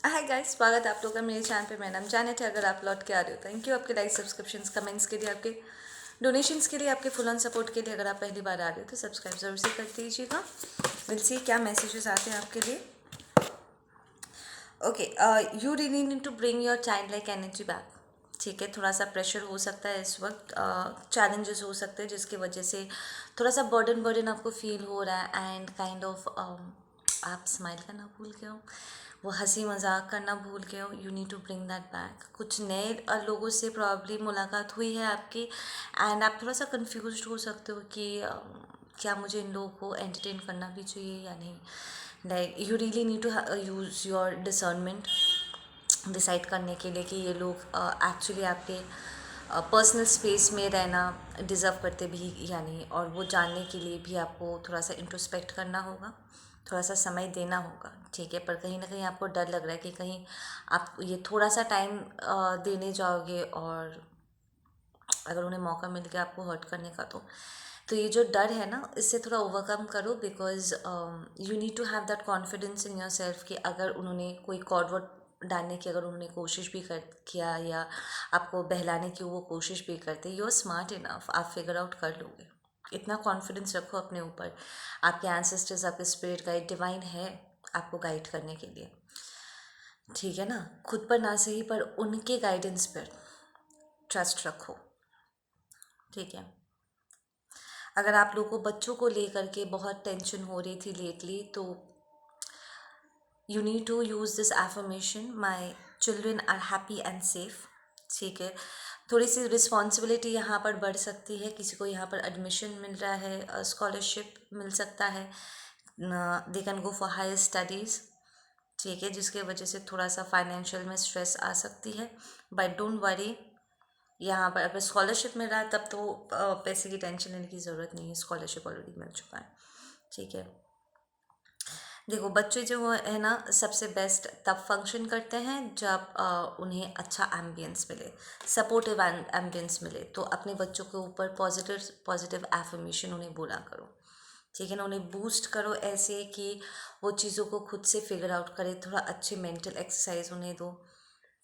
Hi guys, स्वागत है आप लोगों का मेरे चैनल पे। मेरा नाम जानेट है। अगर आप लौट के आ रहे हो, थैंक यू आपके लाइक, सब्सक्रिप्शंस, कमेंट्स के लिए, आपके डोनेशंस के लिए, आपके फुल ऑन सपोर्ट के लिए। अगर आप पहली बार आ रहे हो तो सब्सक्राइब जरूर से कर दीजिएगा। विल सी क्या मैसेजेस आते हैं आपके लिए। Okay, you really need to bring your child like energy back. ठीक है, थोड़ा सा प्रेशर हो सकता है इस वक्त, चैलेंजेस हो सकते हैं जिसकी वजह से थोड़ा सा बर्डन बर्डन आपको फील हो रहा है। एंड काइंड ऑफ आप स्माइल करना भूल गए हो, वो हंसी मजाक करना भूल गए हो। You need to bring that back. कुछ नए लोगों से प्रॉब्ली मुलाकात हुई है आपकी, एंड आप थोड़ा सा कंफ्यूज हो सकते हो कि क्या मुझे इन लोगों को एंटरटेन करना भी चाहिए या नहीं। Like you really need to use your discernment decide करने के लिए कि ये लोग एक्चुअली आपके पर्सनल स्पेस में रहना डिज़र्व करते भी या नहीं। और वो जानने के लिए भी आपको थोड़ा सा इंट्रोस्पेक्ट करना होगा, थोड़ा सा समय देना होगा। ठीक है, पर कहीं ना कहीं आपको डर लग रहा है कि कहीं आप ये थोड़ा सा टाइम देने जाओगे और अगर उन्हें मौका मिल गया आपको हर्ट करने का, तो ये जो डर है ना, इससे थोड़ा ओवरकम करो। Because you need to have that confidence in your self कि अगर उन्होंने कोई कॉर्ड डालने की अगर उन्होंने कोशिश भी कर किया या आपको बहलाने की वो कोशिश भी करते, यू आर स्मार्ट इनफ, आप फिगर आउट कर लोगे। इतना कॉन्फिडेंस रखो अपने ऊपर। आपके एंसेस्टर्स, आपके स्पिरिट गाइड, डिवाइन है आपको गाइड करने के लिए। ठीक है ना, खुद पर ना सही पर उनके गाइडेंस पर ट्रस्ट रखो। ठीक है, अगर आप लोगों को बच्चों को लेकर के बहुत टेंशन हो रही थी लेटली, तो you need to use this affirmation, my children are happy and safe. ठीक है, थोड़ी सी रिस्पॉन्सिबिलिटी यहाँ पर बढ़ सकती है। किसी को यहाँ पर एडमिशन मिल रहा है, स्कॉलरशिप मिल सकता है, they can go for higher studies. ठीक है, जिसके वजह से थोड़ा सा फाइनेंशियल में स्ट्रेस आ सकती है, बट डोंट वरी। यहाँ पर अगर स्कॉलरशिप मिल रहा है तब तो पैसे की टेंशन लेने की ज़रूरत नहीं है, स्कॉलरशिप ऑलरेडी मिल चुका है। ठीक है, देखो बच्चे जो है ना, सबसे बेस्ट तब फंक्शन करते हैं जब उन्हें अच्छा एम्बियंस मिले, सपोर्टिव एम्बियंस मिले। तो अपने बच्चों के ऊपर पॉजिटिव पॉजिटिव एफर्मेशन उन्हें बोला करो। ठीक है ना, उन्हें बूस्ट करो ऐसे कि वो चीज़ों को खुद से फिगर आउट करे। थोड़ा अच्छे मेंटल एक्सरसाइज उन्हें दो।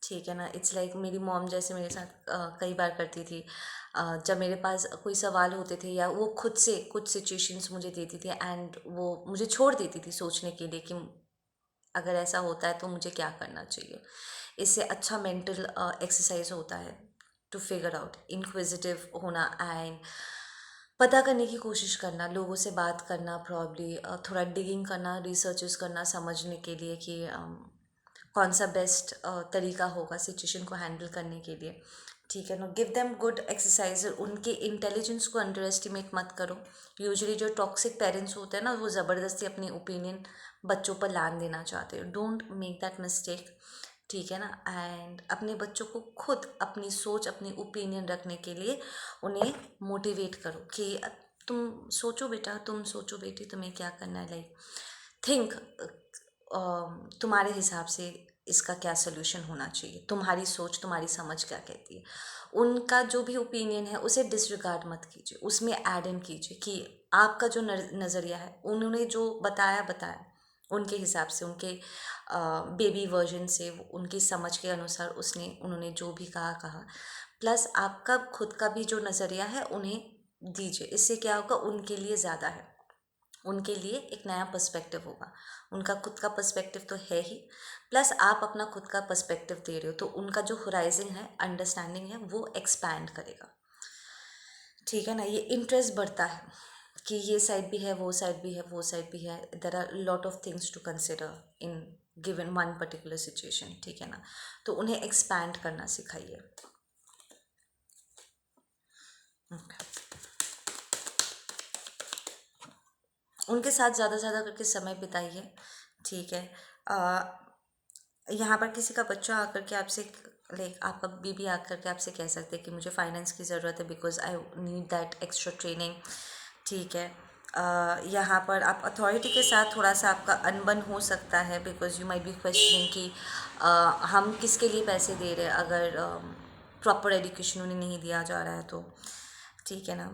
ठीक है ना, इट्स लाइक मेरी मॉम जैसे मेरे साथ कई बार करती थी। जब मेरे पास कोई सवाल होते थे या वो खुद से कुछ सिचुएशंस मुझे देती थी, एंड वो मुझे छोड़ देती थी सोचने के लिए कि अगर ऐसा होता है तो मुझे क्या करना चाहिए। इससे अच्छा मेंटल एक्सरसाइज होता है टू फिगर आउट, इंक्विजिटिव होना एंड पता करने की कोशिश करना, लोगों से बात करना, प्रॉब्ली थोड़ा डिगिंग करना, रिसर्चेस करना समझने के लिए कि कौन सा बेस्ट तरीका होगा सिचुएशन को हैंडल करने के लिए। ठीक है ना, गिव देम गुड एक्सरसाइज। उनके इंटेलिजेंस को अंडर एस्टिमेट मत करो। यूजुअली जो टॉक्सिक पेरेंट्स होते हैं ना, वो ज़बरदस्ती अपनी ओपिनियन बच्चों पर लान देना चाहते हो। Don't make that mistake. ठीक है ना, एंड अपने बच्चों को खुद अपनी सोच, अपनी ओपिनियन रखने के लिए उन्हें मोटिवेट करो कि तुम सोचो बेटा, तुम सोचो बेटी, तुम्हें क्या करना है। लाइक थिंक, तुम्हारे हिसाब से इसका क्या सोल्यूशन होना चाहिए, तुम्हारी सोच, तुम्हारी समझ क्या कहती है। उनका जो भी ओपिनियन है उसे डिसरिगार्ड मत कीजिए, उसमें ऐड इन कीजिए कि आपका जो नज़रिया है, उन्होंने जो बताया बताया उनके हिसाब से, उनके बेबी वर्जन से, उनकी समझ के अनुसार उन्होंने जो भी कहा कहा। प्लस आपका खुद का भी जो नज़रिया है उन्हें दीजिए। इससे क्या होगा, उनके लिए ज़्यादा है, उनके लिए एक नया पर्सपेक्टिव होगा। उनका खुद का पर्सपेक्टिव तो है ही, प्लस आप अपना खुद का पर्सपेक्टिव दे रहे हो, तो उनका जो होराइजन है, अंडरस्टैंडिंग है, वो एक्सपैंड करेगा। ठीक है ना, ये इंटरेस्ट बढ़ता है कि ये साइड भी है, वो साइड भी है, वो साइड भी है। There are lot of things to consider in given one particular situation. ठीक है ना, तो उन्हें एक्सपैंड करना सिखाइए। उनके साथ ज़्यादा से ज़्यादा करके समय बिताइए। ठीक है, यहाँ पर किसी का बच्चा आकर के आपसे, लाइक आपका बीबी आकर के आपसे कह सकते हैं कि मुझे फाइनेंस की ज़रूरत है because I need that extra training. ठीक है, यहाँ पर आप अथॉरिटी के साथ थोड़ा सा आपका अनबन हो सकता है because you might be questioning कि हम किसके लिए पैसे दे रहे हैं अगर प्रॉपर एजुकेशन उन्हें नहीं दिया जा रहा है तो। ठीक है ना,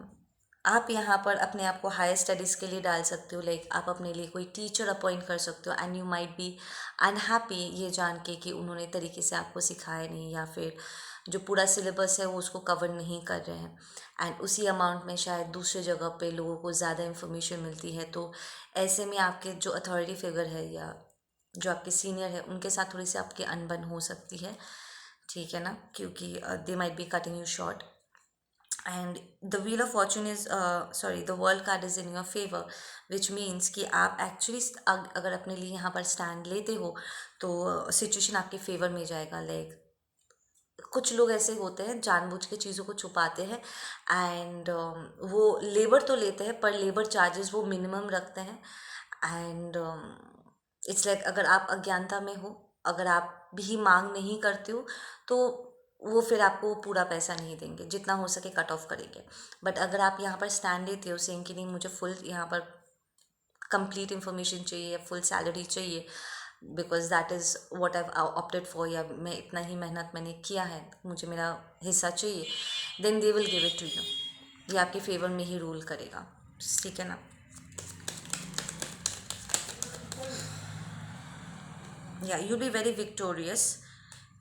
आप यहाँ पर अपने आप को हायर स्टडीज़ के लिए डाल सकते हो, लाइक आप अपने लिए कोई टीचर अपॉइंट कर सकते हो and you might be unhappy ये जान के कि उन्होंने तरीके से आपको सिखाया नहीं, या फिर जो पूरा सिलेबस है वो उसको कवर नहीं कर रहे हैं एंड उसी अमाउंट में शायद दूसरी जगह पे लोगों को ज़्यादा इन्फॉर्मेशन मिलती है। तो ऐसे में आपके जो अथॉरिटी फिगर है या जो आपके सीनियर है उनके साथ थोड़ी सी आपकी अनबन हो सकती है, ठीक है ना, क्योंकि they might be cutting you short. And the wheel of Fortune is sorry the world card is in your favour, which means कि आप एक्चुअली अगर अपने लिए यहाँ पर स्टैंड लेते हो तो सिचुएशन आपके फेवर में जाएगा। लाइक कुछ लोग ऐसे होते हैं जानबूझ के चीज़ों को छुपाते हैं एंड वो लेबर तो लेते हैं पर लेबर चार्जेस वो मिनिमम रखते हैं एंड इट्स लाइक अगर आप अज्ञानता में हो, अगर आप भी मांग नहीं करते हो तो वो फिर आपको पूरा पैसा नहीं देंगे, जितना हो सके कट ऑफ करेंगे। बट अगर आप यहाँ पर स्टैंड लेते हो सेइंग कि नहीं मुझे फुल यहाँ पर कंप्लीट इन्फॉर्मेशन चाहिए या फुल सैलरी चाहिए, because that is what I opted for, या मैं इतना ही मेहनत मैंने किया है मुझे मेरा हिस्सा चाहिए, then they will give it to you. ये आपके फेवर में ही रूल करेगा, ठीक है ना। या यू बी वेरी विक्टोरियस,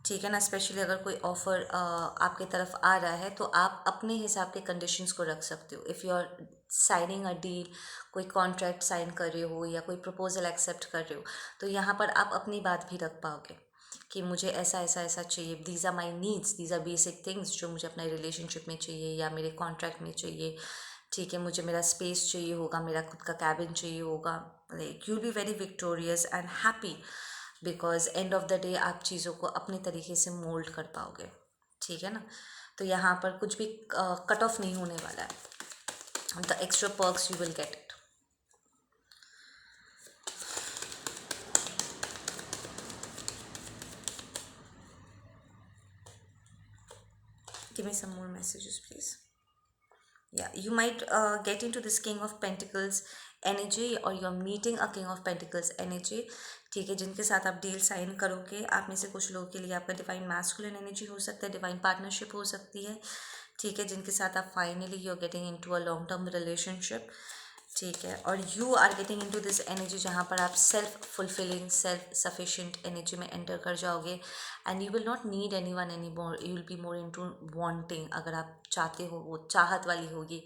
ठीक है ना। स्पेशली अगर कोई ऑफ़र आपके तरफ आ रहा है तो आप अपने हिसाब के कंडीशंस को रख सकते हो। If you are signing a deal, कोई कॉन्ट्रैक्ट साइन कर रहे हो या कोई प्रपोजल एक्सेप्ट कर रहे हो, तो यहाँ पर आप अपनी बात भी रख पाओगे कि मुझे ऐसा ऐसा ऐसा चाहिए, these are my needs, these are basic things जो मुझे अपने रिलेशनशिप में चाहिए या मेरे कॉन्ट्रैक्ट में चाहिए, ठीक है। मुझे मेरा स्पेस चाहिए होगा, मेरा खुद का कैबिन चाहिए होगा। Like you be very victorious and happy, because end of the day आप चीज़ों को अपने तरीके से मोल्ड कर पाओगे, ठीक है ना। तो यहाँ पर कुछ भी कट ऑफ नहीं होने वाला है। The extra perks you will get it. Give me some more messages please. Yeah, you might get into this King of Pentacles energy, or you're meeting a King of Pentacles energy, ठीक है, जिनके साथ आप deal sign करोगे। आप में से कुछ लोगों के लिए आपका डिवाइन मैस्कुलिन एनर्जी हो सकता है, डिवाइन पार्टनरशिप हो सकती है, ठीक है, जिनके साथ आप finally you are getting into a long term relationship, ठीक है। और you are getting into this energy जहाँ पर आप self fulfilling self sufficient energy में एंटर कर जाओगे and you will not need anyone anymore, you will be more into wanting. अगर आप चाहते हो वो चाहत वाली होगी,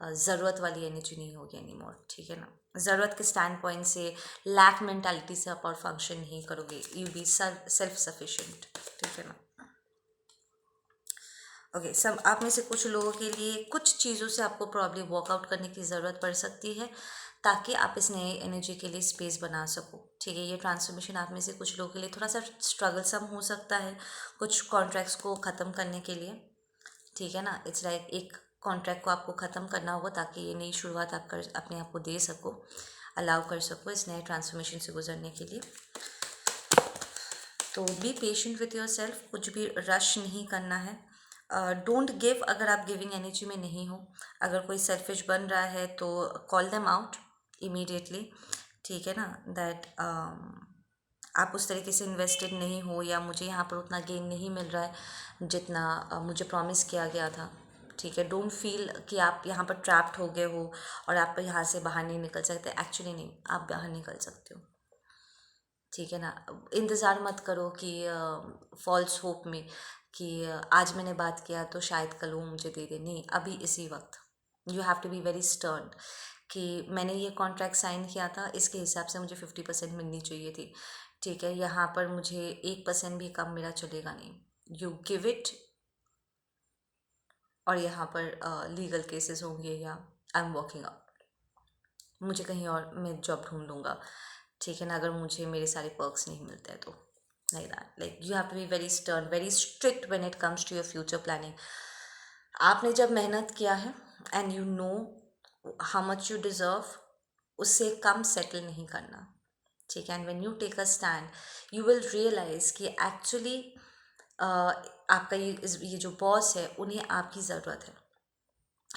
ज़रूरत वाली एनर्जी नहीं होगी एनी मोर, ठीक है ना। ज़रूरत के स्टैंड पॉइंट से, लैक मेंटालिटी से आप और फंक्शन नहीं करोगे, यू बी सेल्फ सफिशिएंट, ठीक है ना। ओके, सब आप में से कुछ लोगों के लिए कुछ चीज़ों से आपको प्रॉब्लम वर्कआउट करने की ज़रूरत पड़ सकती है ताकि आप इस नए एनर्जी के लिए स्पेस बना सको, ठीक है। ये ट्रांसफॉर्मेशन आप में से कुछ लोगों के लिए थोड़ा सा स्ट्रगलसम हो सकता है कुछ कॉन्ट्रैक्ट्स को ख़त्म करने के लिए, ठीक है ना। इट्स लाइक एक कॉन्ट्रैक्ट को आपको ख़त्म करना होगा ताकि ये नई शुरुआत आप कर अपने आप को दे सको, अलाउ कर सको इस नए ट्रांसफॉर्मेशन से गुजरने के लिए। तो be patient with your self, कुछ भी रश नहीं करना है। डोंट गिव अगर आप गिविंग एनर्जी में नहीं हो। अगर कोई सेल्फिश बन रहा है तो कॉल देम आउट इमीडिएटली, ठीक है ना। दैट आप उस तरीके से इन्वेस्टेड नहीं हो या मुझे यहाँ पर उतना गेन नहीं मिल रहा है जितना मुझे प्रॉमिस किया गया था, ठीक है। डोंट फील कि आप यहाँ पर ट्रैप्ड हो गए हो और आप यहाँ से बाहर नहीं निकल सकते। एक्चुअली नहीं, आप बाहर निकल सकते हो, ठीक है ना। इंतज़ार मत करो कि फॉल्स होप में कि आज मैंने बात किया तो शायद कल वो मुझे दे दे, नहीं, अभी इसी वक्त you have to be very stern कि मैंने ये कॉन्ट्रैक्ट साइन किया था, इसके हिसाब से मुझे 50% मिलनी चाहिए थी, ठीक है। यहाँ पर मुझे 1% भी कम मेरा चलेगा नहीं, यू गिव इट। और यहाँ पर लीगल केसेस होंगे या आई एम वॉकिंग आउट, मुझे कहीं और मैं जॉब ढूंढ लूँगा, ठीक है ना, अगर मुझे मेरे सारे पर्क्स नहीं मिलते हैं तो। Like that, like you have to be very stern, very strict when it comes to your future planning. आपने जब मेहनत किया है and you know how much you deserve, उससे कम सेटल नहीं करना, ठीक है। And when you take a stand you will realise कि एक्चुअली आपका ये जो बॉस है उन्हें आपकी ज़रूरत है,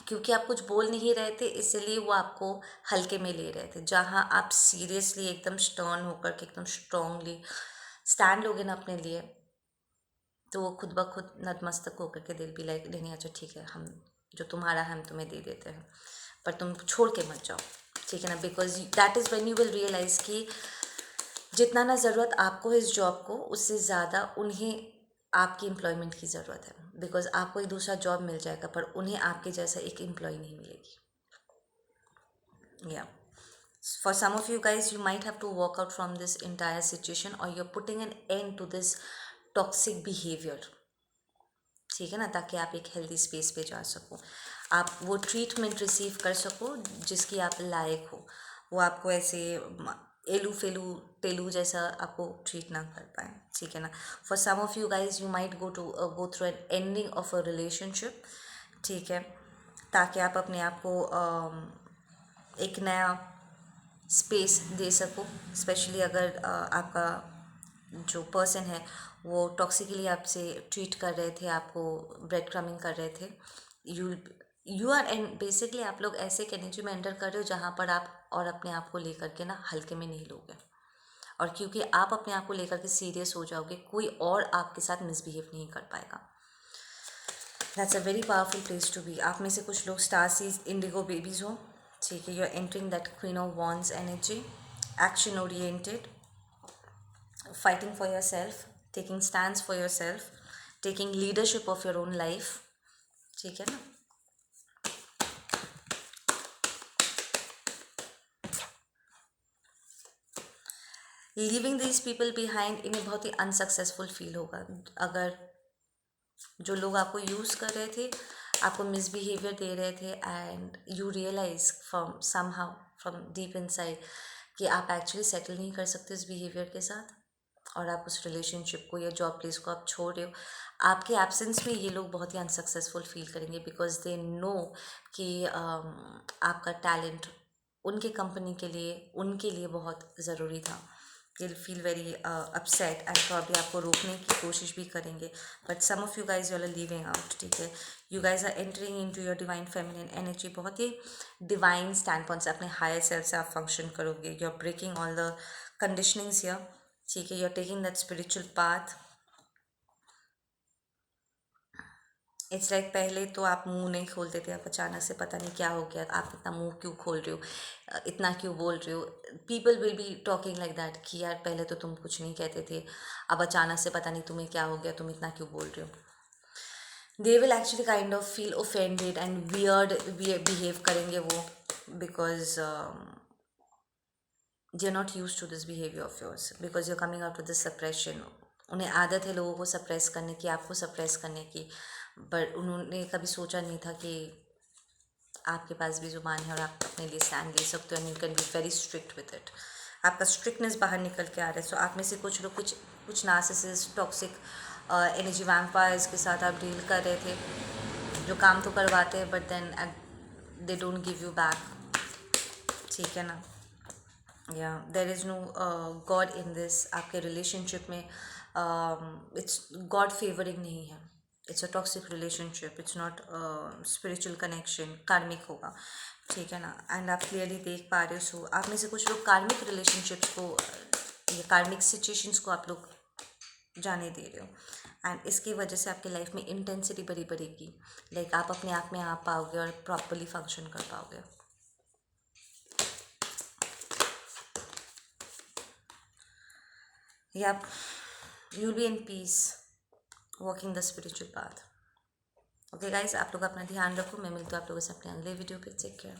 क्योंकि आप कुछ बोल नहीं रहे थे इसलिए वो आपको हल्के में ले रहे थे। जहाँ आप सीरियसली एकदम स्टर्न होकर के एकदम स्ट्रांगली स्टैंड लोगे ना अपने लिए, तो वो खुद ब खुद नतमस्तक होकर के दिल भी लाइक नहीं, अच्छा ठीक है, हम जो तुम्हारा है हम तुम्हें दे देते हैं, पर तुम छोड़ के मत जाओ, ठीक है ना, because that is when you will realise कि जितना ना ज़रूरत आपको है इस जॉब को, उससे ज़्यादा उन्हें आपकी एम्प्लॉयमेंट की ज़रूरत है, बिकॉज आपको एक दूसरा जॉब मिल जाएगा पर उन्हें आपके जैसा एक एम्प्लॉय नहीं मिलेगी। Yeah. For some of you guys, you might have to walk out from this entire situation, or you're putting an end to this toxic behavior, ठीक है ना, ताकि आप एक हेल्दी स्पेस पे जा सको, आप वो ट्रीटमेंट रिसीव कर सको जिसकी आप लायक हो, वो आपको ऐसे एलू फेलू टेलू जैसा आपको ट्रीट ना कर पाए, ठीक है ना। For some of you guys, you might go through an ending of a relationship, ठीक है, ताकि आप अपने आप को एक नया स्पेस दे सको, स्पेशली अगर आपका जो पर्सन है वो टॉक्सिकली आपसे ट्रीट कर रहे थे, आपको ब्रेड क्रमिंग कर रहे थे, you you are and basically आप लोग ऐसे एक एनर्जी में एंटर कर रहे हो जहाँ पर आप और अपने आप को लेकर के ना हल्के में नहीं लोगे, और क्योंकि आप अपने आप को लेकर के सीरियस हो जाओगे, कोई और आपके साथ मिसबिहेव नहीं कर पाएगा। That's a very powerful place to be. आप में से कुछ लोग स्टार सीज इंडिगो बेबीज हो, ठीक है, you are entering that queen of wands energy, action oriented, fighting for yourself, taking stands for yourself, taking leadership of your own life, ठीक है ना। लीविंग दीज पीपल बिहाइंड, इन्हें बहुत ही unsuccessful feel होगा। अगर जो लोग आपको यूज़ कर रहे थे, आपको मिसबिहेवियर दे रहे थे, and you realise from somehow from deep inside कि आप एक्चुअली सेटल नहीं कर सकते इस बिहेवियर के साथ, और आप उस रिलेशनशिप को या जॉब प्लेस को आप छोड़ रहे हो, आपके एब्सेंस में ये लोग बहुत ही अनसक्सेसफुल फील करेंगे, बिकॉज दे नो कि आपका टैलेंट उनके कंपनी के लिए, उनके लिए बहुत ज़रूरी था। They feel very upset and probably आपको रोकने की कोशिश भी करेंगे, but some of you guys you are living out, ठीक है, you guys are entering into your divine feminine energy, बहुत ही डिवाइन स्टैंड पॉइंट से, अपने हायर सेल्फ से आप फंक्शन करोगे, you are breaking all the conditionings here, ठीक है, you are taking that spiritual path. It's like पहले तो आप मुंह नहीं खोलते थे, अब अचानक से पता नहीं क्या हो गया, आप इतना मुंह क्यों खोल रहे हो, इतना क्यों बोल रहे हो, people will be talking like that कि यार पहले तो तुम कुछ नहीं कहते थे, अब अचानक से पता नहीं तुम्हें क्या हो गया, तुम इतना क्यों बोल रहे हो। They will actually kind of feel offended and weird behave करेंगे वो, because they are not use to this behaviour of yours, because you are coming out to this suppression. उन्हें आदत है लोगों को सप्रेस करने की, आपको सप्रेस करने की, बट उन्होंने कभी सोचा नहीं था कि आपके पास भी ज़ुबान है और आप अपने लिए स्टैंड ले सकते हो, and you can be very strict with it. आपका स्ट्रिक्टनेस बाहर निकल के आ रहा है। सो आप में से कुछ लोग कुछ नार्सिसिस्ट, टॉक्सिक एनर्जी वैम्पायर्स के साथ आप डील कर रहे थे, जो काम तो करवाते हैं but then they don't give you back, ठीक है ना। या there is no god in this, आपके रिलेशनशिप में इट्स गॉड फेवरिंग नहीं है, it's a toxic relationship, it's not spiritual connection, karmic होगा, ठीक है ना। एंड आप क्लियरली देख पा रहे हो, सो आप में से कुछ लोग कार्मिक रिलेशनशिप्स को या कार्मिक सिचुएशंस को आप लोग जाने दे रहे हो, एंड इसकी वजह से आपकी लाइफ में इंटेंसिटी बढ़ेगी, लाइक आप अपने आप में आ पाओगे और प्रॉपरली फंक्शन कर पाओगे। Yep, you'll be in peace walking the spiritual path. Okay guys, आप लोग अपना ध्यान रखो, मैं मिलती हूँ आप लोगों से अपने अगले वीडियो पे। Take care.